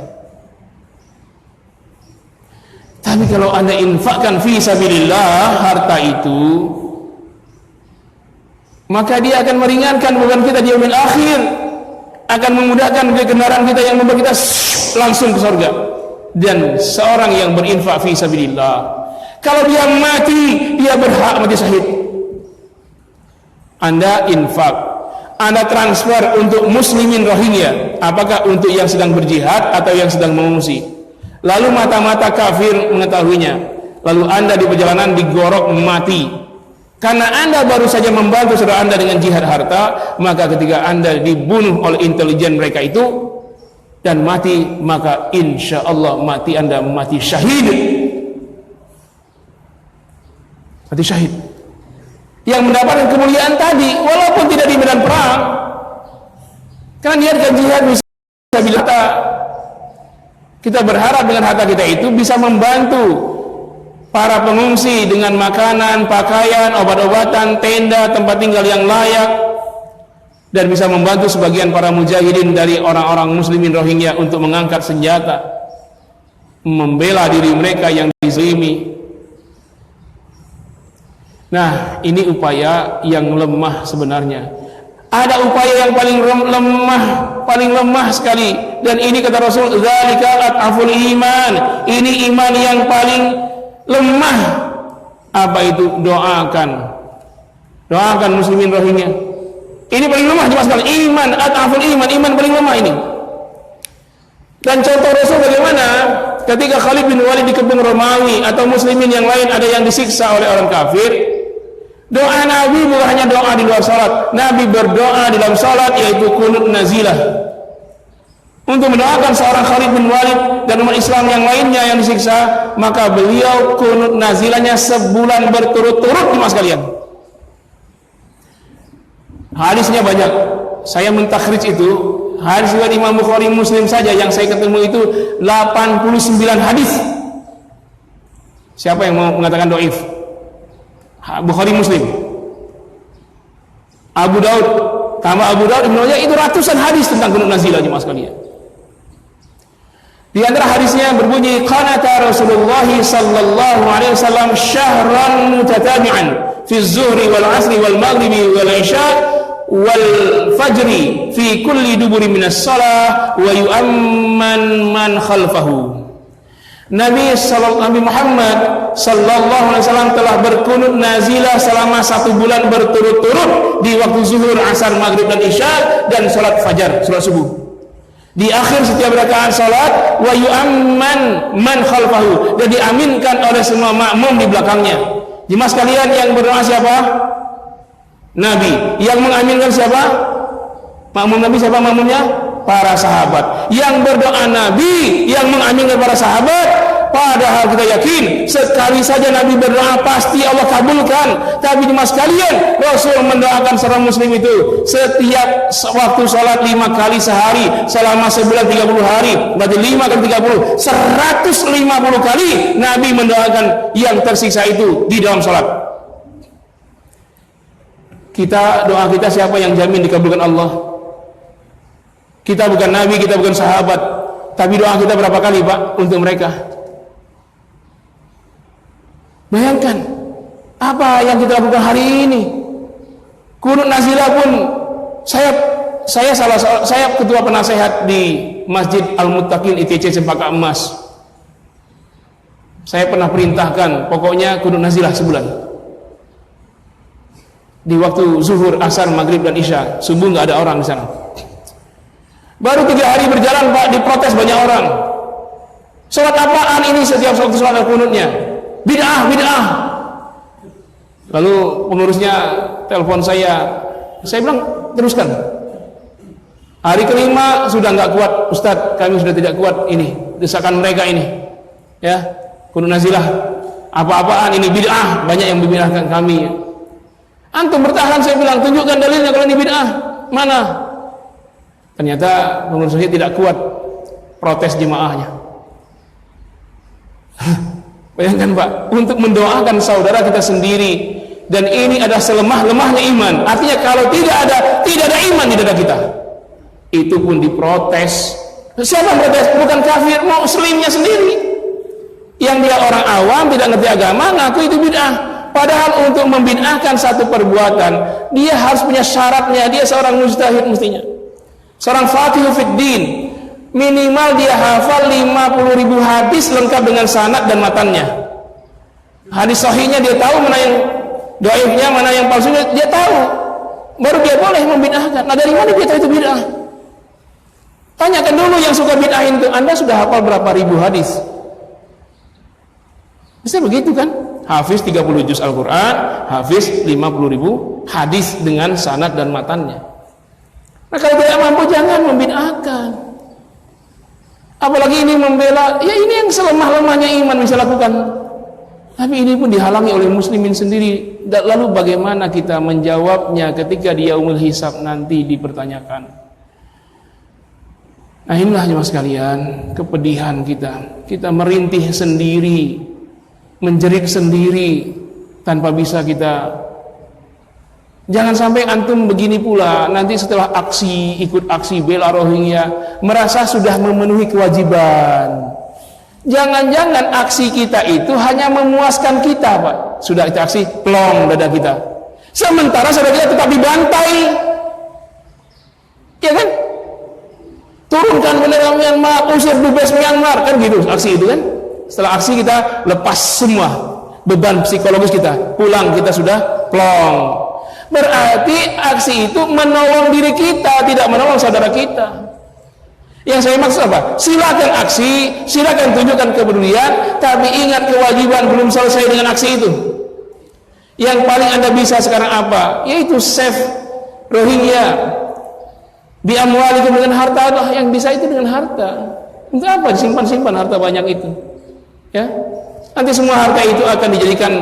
A: Tapi kalau Anda infakkan fi sabilillah harta itu, maka dia akan meringankan beban kita di yaumil akhir, akan memudahkan kendaraan kita yang membawa kita langsung ke surga. Dan seorang yang berinfak fi sabilillah, kalau dia mati, dia berhak mati syahid. Anda infak, Anda transfer untuk muslimin Rohingya, apakah untuk yang sedang berjihad atau yang sedang mengungsi? Lalu mata-mata kafir mengetahuinya, lalu Anda di perjalanan digorok mati karena Anda baru saja membantu saudara Anda dengan jihad harta. Maka ketika Anda dibunuh oleh intelijen mereka itu dan mati, maka insya Allah mati Anda mati syahid. Mati syahid yang mendapatkan kemuliaan tadi walaupun tidak di medan perang, karena niatkan jihad bisa. Kita berharap dengan harta kita itu bisa membantu para pengungsi dengan makanan, pakaian, obat-obatan, tenda, tempat tinggal yang layak, dan bisa membantu sebagian para mujahidin dari orang-orang muslimin Rohingya untuk mengangkat senjata, membela diri mereka yang dizalimi. Nah, ini upaya yang lemah sebenarnya. Ada upaya yang paling lemah sekali, dan ini kata Rasul, zalika at'aful iman. Ini iman yang paling lemah. Apa itu? Doakan muslimin Rohingya. Ini paling lemah jelas sekali. Iman at'aful iman paling lemah ini. Dan contoh Rasul bagaimana ketika Khalid bin Walid dikepung Romawi atau muslimin yang lain ada yang disiksa oleh orang kafir. Doa Nabi bukan hanya doa di luar salat. Nabi berdoa di dalam salat, yaitu qunut nazilah, untuk mendoakan seorang Khalid bin Walid dan umat Islam yang lainnya yang disiksa. Maka beliau qunut nazilahnya sebulan berturut-turut, jemaah sekalian. Hadisnya banyak, saya mentakhrij itu. Hadis riwayat Imam Bukhari, Muslim saja yang saya ketemu itu 89 hadis. Siapa yang mau mengatakan dhaif? Bukhari, Muslim, Abu Daud, tambah Abu Daud, Ibnu Majah, itu ratusan hadis tentang qunut nazilah jemaah sekalian. Di antara hadisnya berbunyi, qanata Rasulullah sallallahu alaihi wasallam syahran mutatabi'an fi az-zuhri wal 'asri wal maghribi wal 'isya wal fajri fi kulli duburi minas shalah wa yu'amman man khalfahu. Nabi Muhammad sallallahu alaihi wasallam telah berkunut nazilah selama 1 bulan berturut-turut di waktu zuhur, asar, maghrib dan isya, dan salat fajar, salat subuh. Di akhir setiap rakaat salat, wa yu'amman man khalfahu, dan diaminkan oleh semua makmum di belakangnya. Jemaah sekalian, yang berdoa siapa? Nabi. Yang mengaminkan siapa? Makmum Nabi siapa makmumnya? Para sahabat. Yang berdoa Nabi, yang mengaminkan para sahabat. Padahal kita yakin sekali saja Nabi berdoa pasti Allah kabulkan. Tapi jemaah sekalian, Rasul mendoakan seorang muslim itu setiap waktu sholat 5 kali sehari selama sebulan 30 hari. Berarti 5 kali 30, 150 kali Nabi mendoakan yang tersiksa itu di dalam sholat. Kita, doa kita siapa yang jamin dikabulkan Allah? Kita bukan Nabi, kita bukan sahabat, tapi doa kita berapa kali Pak untuk mereka? Bayangkan apa yang kita lakukan hari ini. Qunut nazilah pun saya ketua penasehat di Masjid Al-Muttaqin ITC Cempaka Emas. Saya pernah perintahkan pokoknya qunut nazilah sebulan. Di waktu zuhur, asar, maghrib dan isya. Subuh nggak ada orang di sana. Baru 3 hari berjalan Pak, diprotes banyak orang. Sholat apaan ini setiap waktu sholat qunutnya? Bid'ah. Lalu pengurusnya telepon saya bilang teruskan. Hari kelima sudah nggak kuat, Ustadz, kami sudah tidak kuat ini desakan mereka ini, ya, qunut nazilah. apa-apaan ini bid'ah, banyak yang membid'ahkan kami. Antum bertahan, saya bilang tunjukkan dalilnya kalau ini bid'ah. Mana? Ternyata pengurus masjid tidak kuat protes jemaahnya. Bayangkan Pak, untuk mendoakan saudara kita sendiri, dan ini adalah selemah-lemahnya iman. Artinya kalau tidak ada iman di dada kita, itu pun diprotes. Siapa yang protes? Bukan kafir, muslimnya sendiri, yang dia orang awam, tidak ngerti agama, ngaku itu bid'ah. Padahal untuk membid'ahkan satu perbuatan, dia harus punya syaratnya. Dia seorang mujtahid mestinya, seorang faqih fid din. Minimal dia hafal 50.000 hadis lengkap dengan sanad dan matannya. Hadis sahihnya dia tahu, mana yang dhaifnya, mana yang palsunya dia tahu. Baru dia boleh membid'ahkan. Nah, dari mana dia tahu itu bid'ah? Tanyakan dulu yang suka bid'ahin itu, Anda sudah hafal berapa ribu hadis? Bisa begitu kan? Hafiz 30 juz Al-Quran, hafiz 50.000 hadis dengan sanad dan matannya. Nah, kalau tidak mampu jangan membid'ahkan. Apalagi ini membela, ya ini yang selemah-lemahnya iman bisa lakukan. Tapi ini pun dihalangi oleh muslimin sendiri. Lalu bagaimana kita menjawabnya ketika di yaumul hisab nanti dipertanyakan? Nah, inilah jemaah sekalian, kepedihan kita. Kita merintih sendiri, menjerit sendiri tanpa bisa kita. Jangan sampai antum begini pula, nanti setelah ikut aksi bela Rohingya, merasa sudah memenuhi kewajiban. Jangan-jangan aksi kita itu hanya memuaskan kita, Pak. Sudah kita aksi, plong dada kita. Sementara saudara kita tetap dibantai. Ya kan? Turunkan bendera Myanmar, usir dubes Myanmar, kan gitu aksi itu kan? Setelah aksi kita lepas semua beban psikologis kita, pulang kita sudah plong. Berarti aksi itu menolong diri kita, tidak menolong saudara kita. Yang saya maksud apa? Silakan aksi, silakan tunjukkan kepedulian, tapi ingat kewajiban belum selesai dengan aksi itu. Yang paling Anda bisa sekarang apa? Yaitu save Rohingya. Bi amwalikum, dengan harta lah, yang bisa itu dengan harta. Untuk apa disimpan-simpan harta banyak itu? Ya, nanti semua harta itu akan dijadikan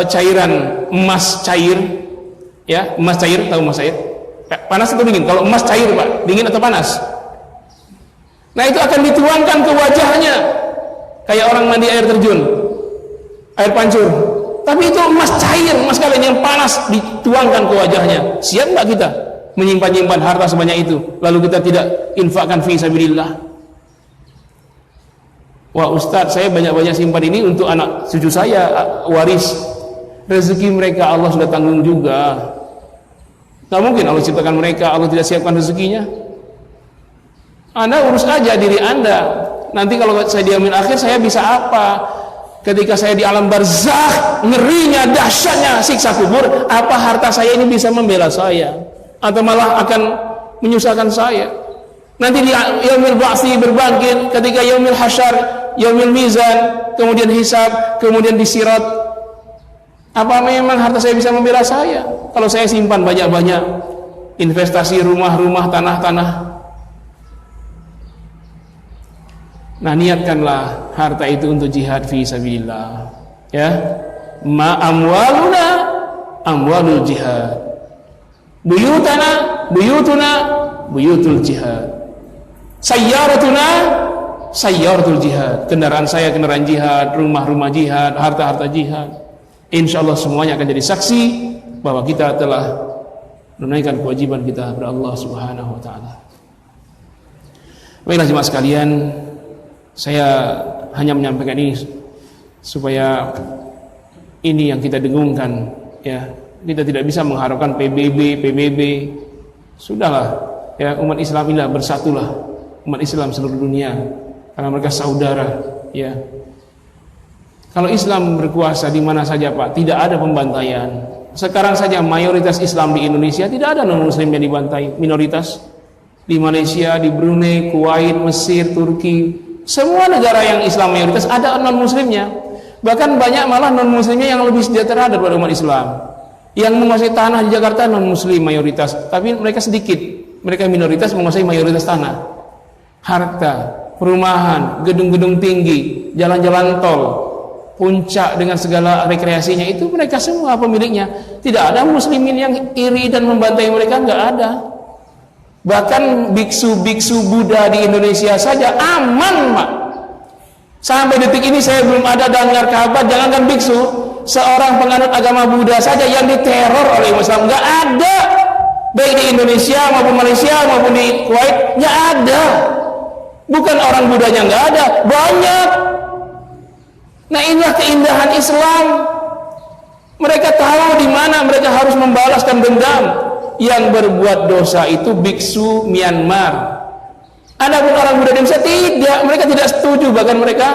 A: cairan emas cair. Ya, emas cair, tahu emas cair? Panas atau dingin? Kalau emas cair, Pak, dingin atau panas? Nah, itu akan dituangkan ke wajahnya, kayak orang mandi air terjun, air pancur. Tapi itu emas cair, emas kalian yang panas dituangkan ke wajahnya. Siap nggak kita menyimpan-nyimpan harta sebanyak itu, lalu kita tidak infakkan fi sabilillah? Wah Ustadz, saya banyak-banyak simpan ini untuk anak cucu saya, waris. Rezeki mereka Allah sudah tanggung juga. Tidak mungkin Allah ciptakan mereka, Allah tidak siapkan rezekinya. Anda urus aja diri Anda. Nanti kalau saya di yaumil akhir, saya bisa apa? Ketika saya di alam barzakh, ngerinya, dahsyatnya siksa kubur, apa harta saya ini bisa membela saya? Atau malah akan menyusahkan saya? Nanti di yaumil ba'si berbangkit, ketika yaumil hasyar, yaumil mizan, kemudian hisab, kemudian disirat. Apa memang harta saya bisa membela saya? Kalau saya simpan banyak-banyak, investasi rumah-rumah, tanah-tanah. Nah, niatkanlah harta itu untuk jihad fi sabilillah. Ya, ma amwaluna amwalul jihad, buyutuna buyutul jihad, sayyaratuna sayyaratul jihad. Kendaraan saya kendaraan jihad, rumah-rumah jihad, harta-harta jihad. Insyaallah semuanya akan jadi saksi bahwa kita telah menunaikan kewajiban kita kepada Allah Subhanahu wa taala. Baiklah jemaah sekalian, saya hanya menyampaikan ini supaya ini yang kita dengungkan, ya. Kita tidak bisa mengharapkan PBB. Sudahlah, ya, umat Islam inilah bersatulah, umat Islam seluruh dunia, karena mereka saudara, ya. Kalau Islam berkuasa di mana saja, Pak, tidak ada pembantaian. Sekarang saja mayoritas Islam di Indonesia, tidak ada non-muslim yang dibantai. Minoritas di Malaysia, di Brunei, Kuwait, Mesir, Turki, semua negara yang Islam mayoritas ada non-muslimnya. Bahkan banyak malah non-muslimnya yang lebih sejahtera daripada umat Islam. Yang menguasai tanah di Jakarta non-muslim mayoritas, tapi mereka sedikit. Mereka minoritas menguasai mayoritas tanah. Harta, perumahan, gedung-gedung tinggi, jalan-jalan tol, puncak dengan segala rekreasinya, itu mereka semua pemiliknya. Tidak ada muslimin yang iri dan membantai mereka, nggak ada. Bahkan biksu-biksu Buddha di Indonesia saja aman, Pak. Sampai detik ini saya belum ada dengar kabar, jangankan biksu, seorang penganut agama Buddha saja yang diteror oleh Islam, nggak ada. Baik di Indonesia maupun Malaysia maupun di Kuwait, nggak ada. Bukan orang Buddhanya nggak ada, banyak. Nah, inilah keindahan Islam. Mereka tahu di mana mereka harus membalaskan dendam. Yang berbuat dosa itu biksu Myanmar. Adapun orang Buddha di Indonesia tidak, mereka tidak setuju, bahkan mereka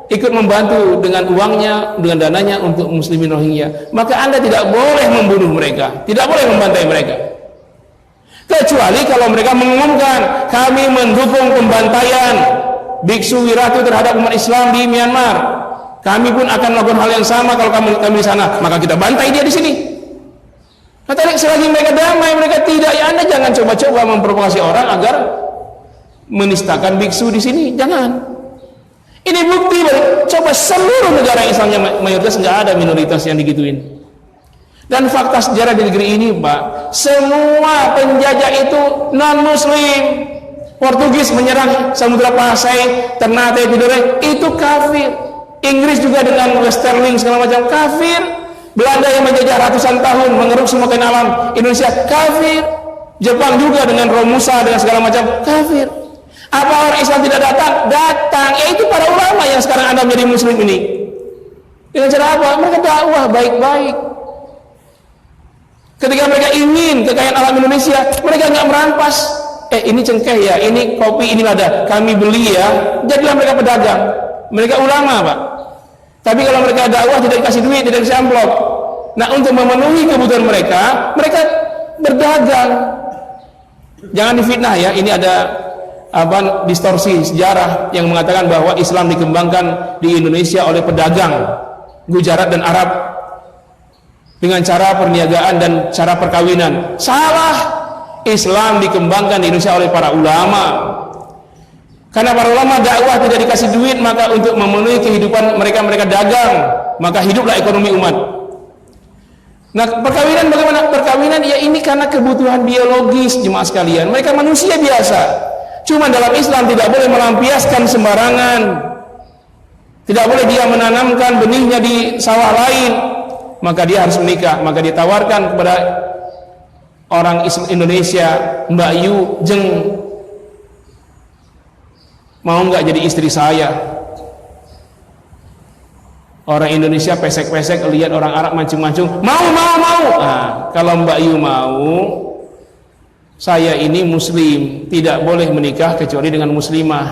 A: ikut membantu dengan uangnya, dengan dananya untuk muslimin Rohingya. Maka Anda tidak boleh membunuh mereka, tidak boleh membantai mereka. Kecuali kalau mereka mengumumkan kami mendukung pembantaian biksu Wiratu terhadap umat Islam di Myanmar. Kami pun akan melakukan hal yang sama kalau kami di sana, maka kita bantai dia di sini. Nah, tadi selagi mereka damai, mereka tidak, ya Anda jangan coba-coba memprovokasi orang agar menistakan biksu di sini, jangan. Ini bukti, coba seluruh negara Islamnya mayoritas, nggak ada minoritas yang digituin. Dan fakta sejarah di negeri ini, Pak, semua penjajah itu non-muslim. Portugis menyerang Samudra Pasai, Ternate, Tidore, itu kafir. Inggris juga dengan Westerling segala macam, kafir. Belanda yang menjajah ratusan tahun, mengeruk semua kain alam Indonesia, kafir. Jepang juga dengan Romusa dengan segala macam, kafir. Apa orang Islam tidak datang? Datang. Yaitu para ulama yang sekarang Anda menjadi muslim ini. Dengan cara apa? Mereka dakwah baik-baik. Ketika mereka ingin kekayaan alam Indonesia, mereka nggak merampas. Ini cengkeh ya, ini kopi, ini lada, kami beli ya. Jadilah mereka pedagang. Mereka ulama, Pak. Tapi kalau mereka dakwah tidak dikasih duit, tidak dikasih amplop. Nah, untuk memenuhi kebutuhan mereka, mereka berdagang. Jangan difitnah ya. Ini ada distorsi sejarah yang mengatakan bahwa Islam dikembangkan di Indonesia oleh pedagang Gujarat dan Arab dengan cara perniagaan dan cara perkawinan. Salah. Islam dikembangkan di Indonesia oleh para ulama. Karena para ulama dakwah tidak dikasih duit, maka untuk memenuhi kehidupan mereka dagang, maka hiduplah ekonomi umat. Nah, perkawinan bagaimana? Perkawinan ya ini karena kebutuhan biologis, jemaah sekalian. Mereka manusia biasa. Cuma dalam Islam tidak boleh melampiaskan sembarangan. Tidak boleh dia menanamkan benihnya di sawah lain. Maka dia harus menikah. Maka ditawarkan kepada orang Indonesia, Mbak Yu, Jeng, mau nggak jadi istri saya? Orang Indonesia pesek-pesek, lihat orang Arab mancung-mancung, mau. Nah, kalau Mbak Yu mau, saya ini muslim, tidak boleh menikah kecuali dengan muslimah.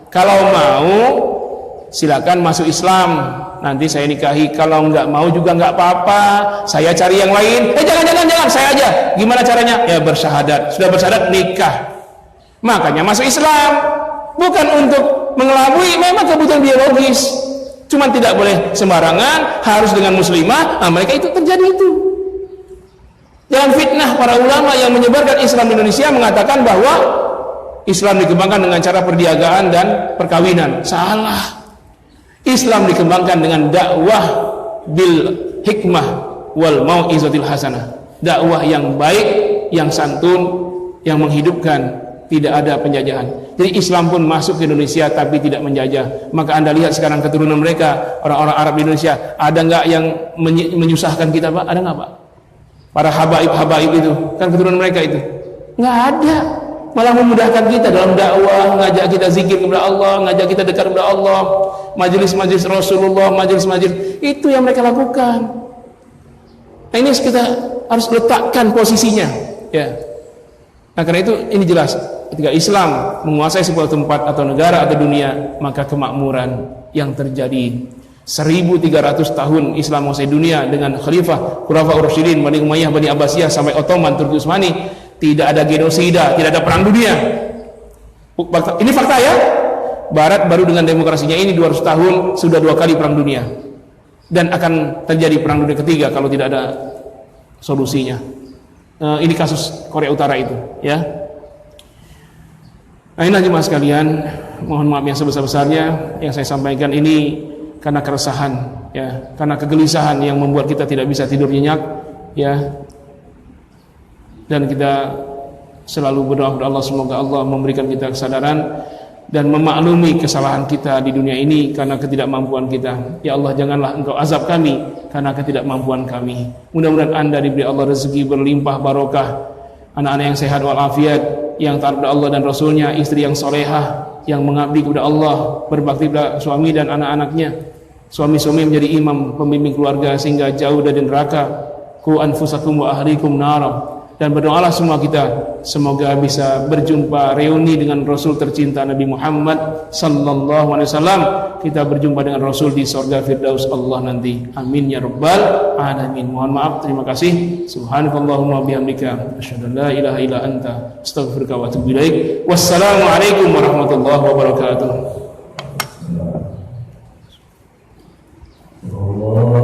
A: Kalau mau, silakan masuk Islam, nanti saya nikahi. Kalau nggak mau juga nggak apa-apa, saya cari yang lain. Jangan, saya aja. Gimana caranya? Ya bersyahadat. Sudah bersyahadat, nikah. Makanya masuk Islam. Bukan untuk mengelabui, memang kebutuhan biologis. Cuman tidak boleh sembarangan, harus dengan muslimah. Nah, mereka itu terjadi itu. Jangan fitnah para ulama yang menyebarkan Islam di Indonesia mengatakan bahwa Islam dikembangkan dengan cara perniagaan dan perkawinan. Salah. Islam dikembangkan dengan dakwah bil hikmah wal mau'izatil hasanah. Dakwah yang baik, yang santun, yang menghidupkan. Tidak ada penjajahan. Jadi Islam pun masuk ke Indonesia tapi tidak menjajah. Maka Anda lihat sekarang keturunan mereka, orang-orang Arab di Indonesia, ada nggak yang menyusahkan kita, Pak? Ada nggak, Pak? Para habaib itu, kan keturunan mereka itu. Nggak ada. Malah memudahkan kita dalam dakwah, ngajak kita zikir kepada Allah, ngajak kita dekat kepada Allah, majelis-majelis Rasulullah, majelis-majelis itu yang mereka lakukan. Nah, ini kita harus letakkan posisinya, ya. Nah, karena itu ini jelas, ketika Islam menguasai sebuah tempat atau negara atau dunia, maka kemakmuran yang terjadi 1300 tahun Islam menguasai dunia dengan khalifah Khulafaur Rasyidin, Bani Umayyah, Bani Abbasiyah sampai Ottoman, Turki Utsmani, tidak ada genosida, tidak ada perang dunia. Ini fakta ya. Barat baru dengan demokrasinya ini 200 tahun sudah 2 kali perang dunia. Dan akan terjadi perang dunia ketiga kalau tidak ada solusinya. Ini kasus Korea Utara itu, ya. Nah, inilah jemaah sekalian, mohon maaf yang sebesar-besarnya yang saya sampaikan ini karena keresahan, ya, karena kegelisahan yang membuat kita tidak bisa tidur nyenyak, ya. Dan kita selalu berdoa kepada Allah, semoga Allah memberikan kita kesadaran dan memaklumi kesalahan kita di dunia ini karena ketidakmampuan kita. Ya Allah, janganlah Engkau azab kami karena ketidakmampuan kami. Mudah-mudahan Anda diberi Allah rezeki berlimpah barokah, anak-anak yang sehat walafiat, yang taat kepada Allah dan Rasulnya, istri yang solehah, yang mengabdi kepada Allah, berbakti kepada suami dan anak-anaknya. Suami-suami menjadi imam pembimbing keluarga sehingga jauh dari neraka. Qu anfusakum wa ahlikum nar. Dan berdoalah semua kita semoga bisa berjumpa reuni dengan Rasul tercinta Nabi Muhammad sallallahu alaihi wasallam. Kita berjumpa dengan Rasul di surga Firdaus Allah nanti. Amin ya rabbal alamin. Mohon maaf, terima kasih. Subhanakallahumma bihamdika asyhadu an la ilaha illa anta astaghfiruka wa atubu ilaik. Wassalamualaikum warahmatullahi wabarakatuh.
B: Allah